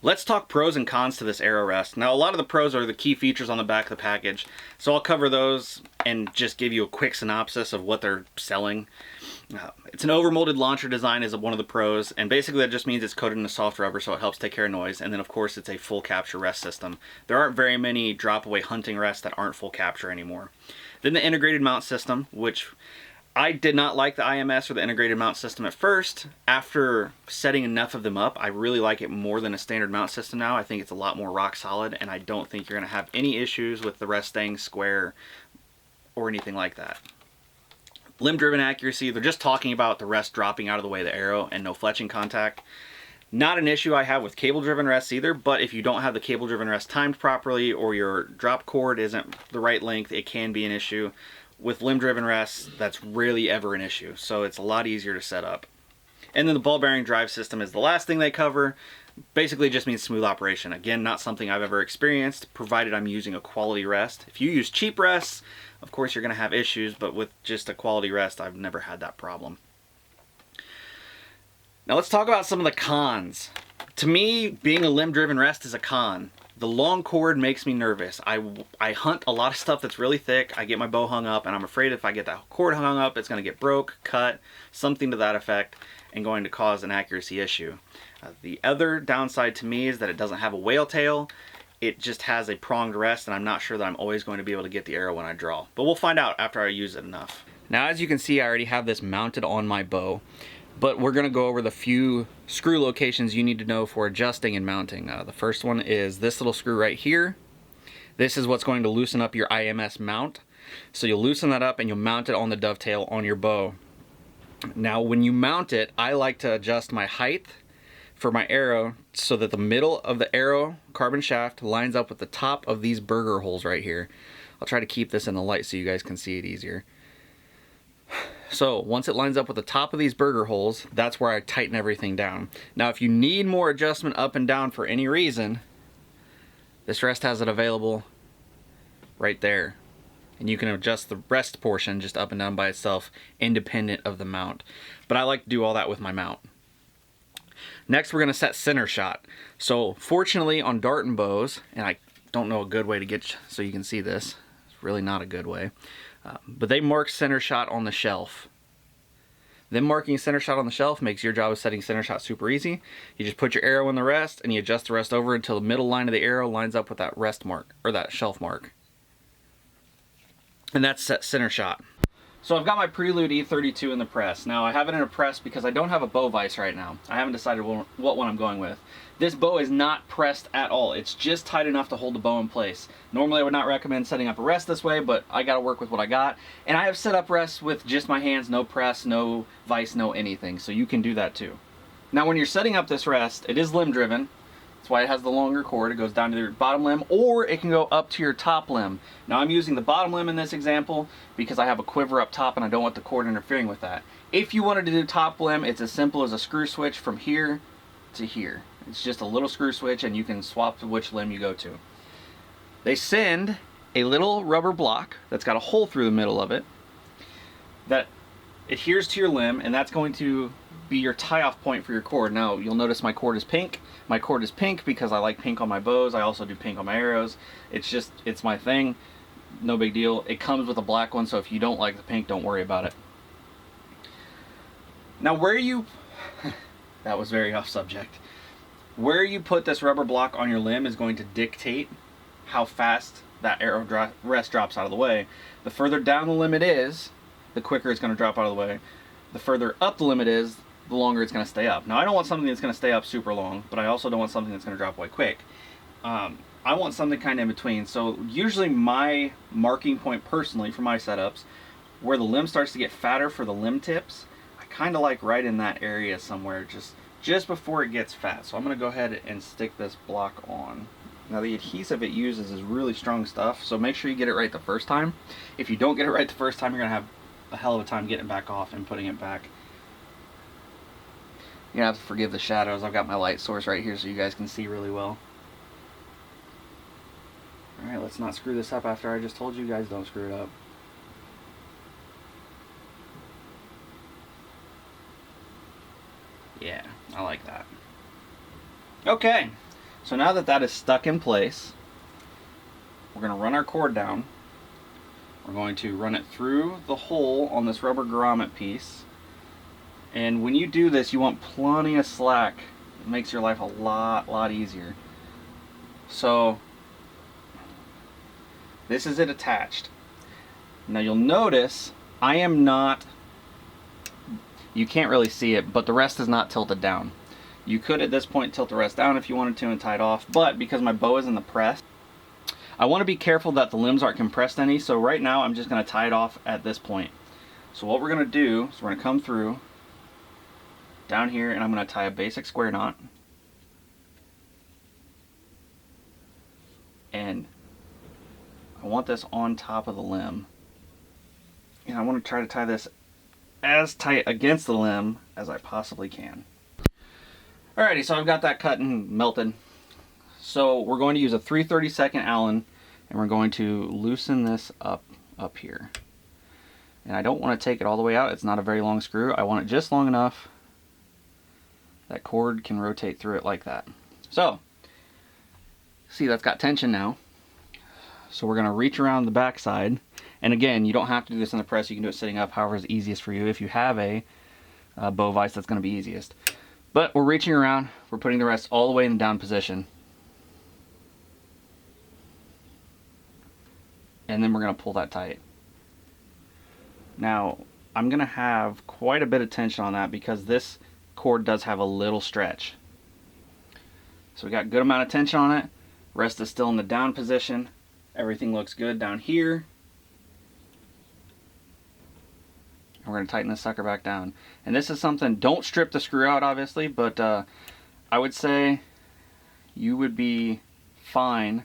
Let's talk pros and cons to this arrow rest. Now, a lot of the pros are the key features on the back of the package, so I'll cover those and just give you a quick synopsis of what they're selling. It's an overmolded launcher design is one of the pros, and basically that just means it's coated in a soft rubber so it helps take care of noise, and then of course it's a full capture rest system. There aren't very many drop-away hunting rests that aren't full capture anymore. Then the integrated mount system, which I did not like the IMS or the integrated mount system at first. After setting enough of them up, I really like it more than a standard mount system now. I think it's a lot more rock solid, and I don't think you're going to have any issues with the rest staying square or anything like that. Limb-driven accuracy, they're just talking about the rest dropping out of the way of the arrow and no fletching contact. Not an issue I have with cable-driven rests either, but if you don't have the cable-driven rest timed properly or your drop cord isn't the right length, it can be an issue. With limb-driven rests, that's rarely ever an issue, so it's a lot easier to set up. And then the ball bearing drive system is the last thing they cover. Basically it just means smooth operation. Again, not something I've ever experienced, provided I'm using a quality rest. If you use cheap rests, of course you're going to have issues, but with just a quality rest, I've never had that problem. Now let's talk about some of the cons. To me, being a limb-driven rest is a con. The long cord makes me nervous. I hunt a lot of stuff that's really thick. I get my bow hung up, and I'm afraid if I get that cord hung up, it's going to get broke, cut, something to that effect, and going to cause an accuracy issue. The other downside to me is that it doesn't have a whale tail. It just has a pronged rest, and I'm not sure that I'm always going to be able to get the arrow when I draw. But we'll find out after I use it enough. Now, as you can see, I already have this mounted on my bow. But we're going to go over the few screw locations you need to know for adjusting and mounting. The first one is this little screw right here. This is what's going to loosen up your IMS mount. So you'll loosen that up and you'll mount it on the dovetail on your bow. Now when you mount it, I like to adjust my height for my arrow so that the middle of the arrow carbon shaft lines up with the top of these burger holes right here. I'll try to keep this in the light so you guys can see it easier. So once it lines up with the top of these burger holes, that's where I tighten everything down. Now if you need more adjustment up and down for any reason, this rest has it available right there. And you can adjust the rest portion just up and down by itself, independent of the mount. But I like to do all that with my mount. Next we're going to set center shot. So fortunately on dart and bows, and I don't know a good way to get so you can see this, it's really not a good way. But they mark center shot on the shelf. Them marking center shot on the shelf makes your job of setting center shot super easy. You just put your arrow in the rest and you adjust the rest over until the middle line of the arrow lines up with that rest mark, or that shelf mark. And that's set center shot. So I've got my Prelude E32 in the press. Now I have it in a press because I don't have a bow vise right now. I haven't decided what one I'm going with. This bow is not pressed at all. It's just tight enough to hold the bow in place. Normally I would not recommend setting up a rest this way, but I gotta work with what I got. And I have set up rests with just my hands, no press, no vise, no anything. So you can do that too. Now when you're setting up this rest, it is limb driven. That's why it has the longer cord. It goes down to your bottom limb, or it can go up to your top limb. Now I'm using the bottom limb in this example because I have a quiver up top and I don't want the cord interfering with that. If you wanted to do top limb, it's as simple as a screw switch from here to here. It's just a little screw switch and you can swap to which limb you go to. They send a little rubber block that's got a hole through the middle of it that adheres to your limb, and that's going to be your tie-off point for your cord. Now you'll notice my cord is pink. My cord is pink because I like pink on my bows. I also do pink on my arrows. It's my thing. No big deal. It comes with a black one, so if you don't like the pink, don't worry about it. Now where you that was very off subject. Where you put this rubber block on your limb is going to dictate how fast that arrow rest drops out of the way. The further down the limb it is, the quicker it's going to drop out of the way. The further up the limb it is, the longer it's going to stay up. Now I don't want something that's going to stay up super long, but I also don't want something that's going to drop away quick. I want something kind of in between. So usually my marking point personally for my setups, where the limb starts to get fatter for the limb tips, I kind of like right in that area somewhere, just before it gets fat. So I'm going to go ahead and stick this block on. Now the adhesive it uses is really strong stuff, so make sure you get it right the first time. If you don't get it right the first time, you're going to have a hell of a time getting it back off and putting it back. You're going to have to forgive the shadows. I've got my light source right here so you guys can see really well. Alright, let's not screw this up after I just told you guys don't screw it up. Yeah, I like that. Okay, So now that that is stuck in place, we're going to run our cord down. We're going to run it through the hole on this rubber grommet piece. And when you do this, you want plenty of slack. It makes your life a lot easier. So this is it attached. Now you'll notice I am not, you can't really see it, but the rest is not tilted down. You could at this point tilt the rest down if you wanted to and tie it off, but because my bow is in the press, I want to be careful that the limbs aren't compressed any, so right now I'm just going to tie it off at this point. So what we're going to do is we're going to come through down here and I'm going to tie a basic square knot. And I want this on top of the limb. And I want to try to tie this as tight against the limb as I possibly can. Alrighty, so I've got that cut and melted. So we're going to use a 3/32 Allen and we're going to loosen this up here. And I don't want to take it all the way out. It's not a very long screw. I want it just long enough that cord can rotate through it like that. So, see, that's got tension now. So we're going to reach around the back side. And again, you don't have to do this in the press. You can do it sitting up, however is easiest for you. If you have a bow vise, that's going to be easiest. But we're reaching around. We're putting the rest all the way in the down position. And then we're going to pull that tight. Now, I'm going to have quite a bit of tension on that because this cord does have a little stretch. So we got a good amount of tension on it. Rest is still in the down position. Everything looks good down here. And we're going to tighten this sucker back down. And this is something, don't strip the screw out obviously, but I would say you would be fine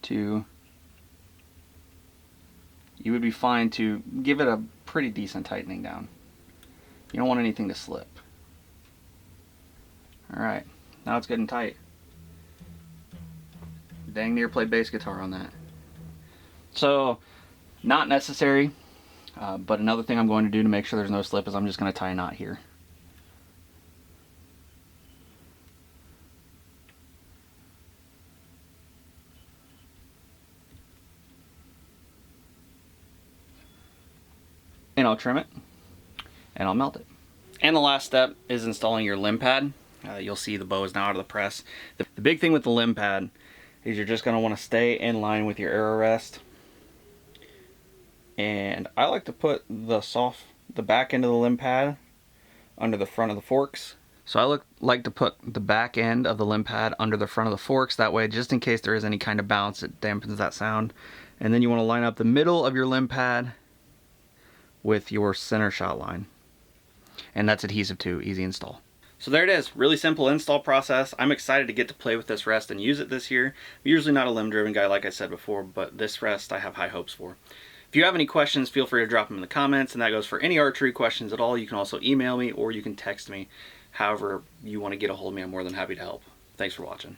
to give it a pretty decent tightening down. You don't want anything to slip. Alright, now it's getting tight. Dang near played bass guitar on that. So, not necessary, but another thing I'm going to do to make sure there's no slip is I'm just going to tie a knot here. And I'll trim it, and I'll melt it. And the last step is installing your limb pad. You'll see the bow is now out of the press. The big thing with the limb pad is you're just going to want to stay in line with your arrow rest. And I like to put the back end of the limb pad under the front of the forks. So I like to put the back end of the limb pad under the front of the forks. That way, just in case there is any kind of bounce, it dampens that sound. And then you want to line up the middle of your limb pad with your center shot line. And that's adhesive too, easy install. So there it is, really simple install process. I'm excited to get to play with this rest and use it this year. I'm usually not a limb driven guy like I said before, but this rest I have high hopes for. If you have any questions, feel free to drop them in the comments, and that goes for any archery questions at all. You can also email me or you can text me. However you want to get a hold of me, I'm more than happy to help. Thanks for watching.